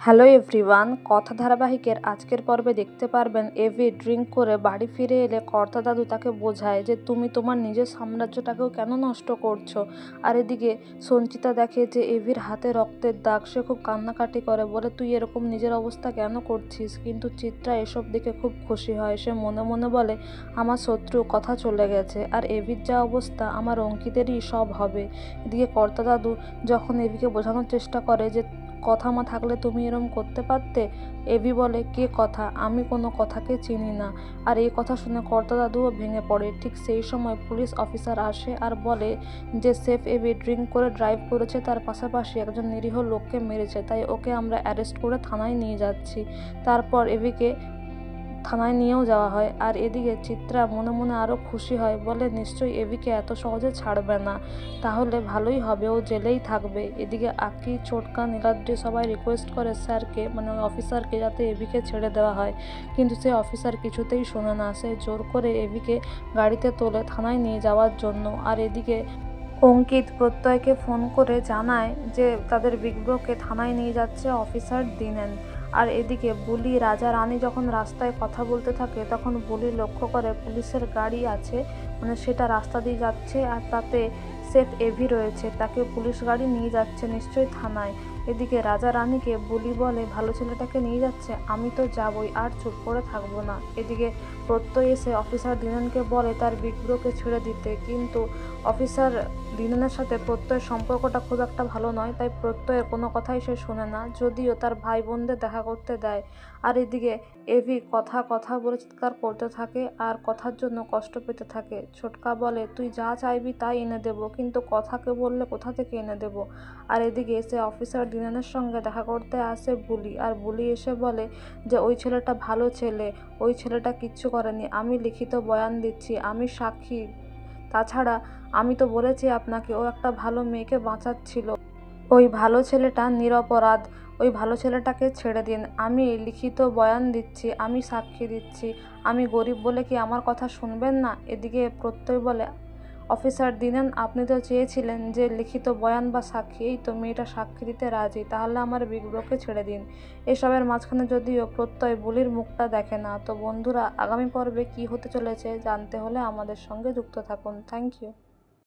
Hello everyone, কথা ধারাবাহিকের আজকের পর্বে দেখতে পারবেন এভি ড্রিঙ্ক করে বাড়ি ফিরে এলে কর্তা দাদু তাকে বোঝায় যে তুমি তোমার নিজের সাম্রাজ্যটাকেও কেন নষ্ট করছো। আর এদিকে সঞ্চিতা দেখে যে এভির হাতে রক্তের দাগ, সে খুব কান্নাকাটি করে, বলে তুই এরকম নিজের অবস্থা কেন করছিস। কিন্তু চিত্রা এসব দেখে খুব খুশি হয়, সে মনে মনে বলে আমার শত্রু কথা চলে গেছে, আর এভির যা অবস্থা আমার অঙ্কিতেরই সব হবে। এদিকে কর্তা দাদু যখন এভিকে বোঝানোর চেষ্টা করে যে কথা মা থাকলে তুমি এরম করতে পারতে, এভি বলে কে কথা, আমি কোনো কথাকে চিনি না। আর এই কথা শুনে কর্তা দাদুও ভেঙে পড়ে। ঠিক সেই সময় পুলিশ অফিসার আসে আর বলে যে সেফ এভি ড্রিঙ্ক করে ড্রাইভ করেছে, তার পাশাপাশি একজন নিরীহ লোককে মেরেছে, তাই ওকে আমরা অ্যারেস্ট করে থানায় নিয়ে যাচ্ছি। তারপর এভিকে থানায় নিয়েও যাওয়া হয়। আর এদিকে চিত্রা মনে মনে আরও খুশি হয়, বলে নিশ্চয়ই এভিকে এত সহজে ছাড়বে না, তাহলে ভালোই হবে, ও জেলেই থাকবে। এদিকে আকি, ছোটকা, নীলাদ্রি সবাই রিকোয়েস্ট করে স্যারকে, মানে ওই অফিসারকে, যাতে এভিকে ছেড়ে দেওয়া হয়, কিন্তু সে অফিসার কিছুতেই শোনে না। সে জোর করে এভিকে গাড়িতে তোলে থানায় নিয়ে যাওয়ার জন্য। আর এদিকে অঙ্কিত প্রত্যয়কে ফোন করে জানায় যে তাদের বিগ ব্রোকে থানায় নিয়ে যাচ্ছে অফিসার দিনেন। আর এদিকে বুলি, রাজা, রানী যখন রাস্তায় কথা বলতে থাকে তখন বুলি লক্ষ্য করে পুলিশের গাড়ি আছে, মানে সেটা রাস্তা দিয়ে যাচ্ছে, আর তাতে সেফ এভি রয়েছে, তাকে পুলিশ গাড়ি নিয়ে যাচ্ছে নিশ্চয়ই থানায়। এদিকে রাজা রানীকে বুলি বলে ভালো ছেলেটাকে নিয়ে যাচ্ছে, আমি তো যাবই, আর চুপ করে থাকবো না। এদিকে প্রত্যয় এসে অফিসার দিনেনকে বলে তার বিগ ব্রোকে ছেড়ে দিতে, কিন্তু অফিসার দিনেনের সাথে প্রত্যয়ের সম্পর্কটা খুব একটা ভালো নয়, তাই প্রত্যয়ের কোনো কথাই সে শোনে না, যদিও তার ভাই বোনদের দেখা করতে দেয়। আর এদিকে এভি কথা কথা বলে চিৎকার করতে থাকে আর কথার জন্য কষ্ট পেতে থাকে। ছোটকা বলে তুই যা চাইবি তাই এনে দেবো, কিন্তু কথাকে বললে কোথা থেকে এনে দেবো। আর এদিকে এসে অফিসার দিনেনের সঙ্গে দেখা করতে আসে বুলি, আর বুলি এসে বলে যে ওই ছেলেটা ভালো ছেলে, ওই ছেলেটা কিচ্ছু করেনি, আমি লিখিত বয়ান দিচ্ছি, আমি সাক্ষী, তাছাড়া আমি তো বলেছি আপনাকে ও একটা ভালো মেয়েকে বাঁচাচ্ছিল, ওই ভালো ছেলেটা নিরপরাধ, ওই ভালো ছেলেটাকে ছেড়ে দিন, আমি লিখিত বয়ান দিচ্ছি, আমি সাক্ষী দিচ্ছি, আমি গরিব বলে কি আমার কথা শুনবেন না। এদিকে প্রত্যয় বলে অফিসার দিনেন আপনি তো চেয়েছিলেন যে লিখিত বয়ান বা সাক্ষী, এই তো মেয়েটা সাক্ষী দিতে রাজি, তাহলে আমার বিগ ব্রোকে ছেড়ে দিন। এসবের মাঝখানে যদিও প্রত্যয় বুলির মুখটা দেখে না। তো বন্ধুরা, আগামী পর্বে কী হতে চলেছে জানতে হলে আমাদের সঙ্গে যুক্ত থাকুন। Thank you.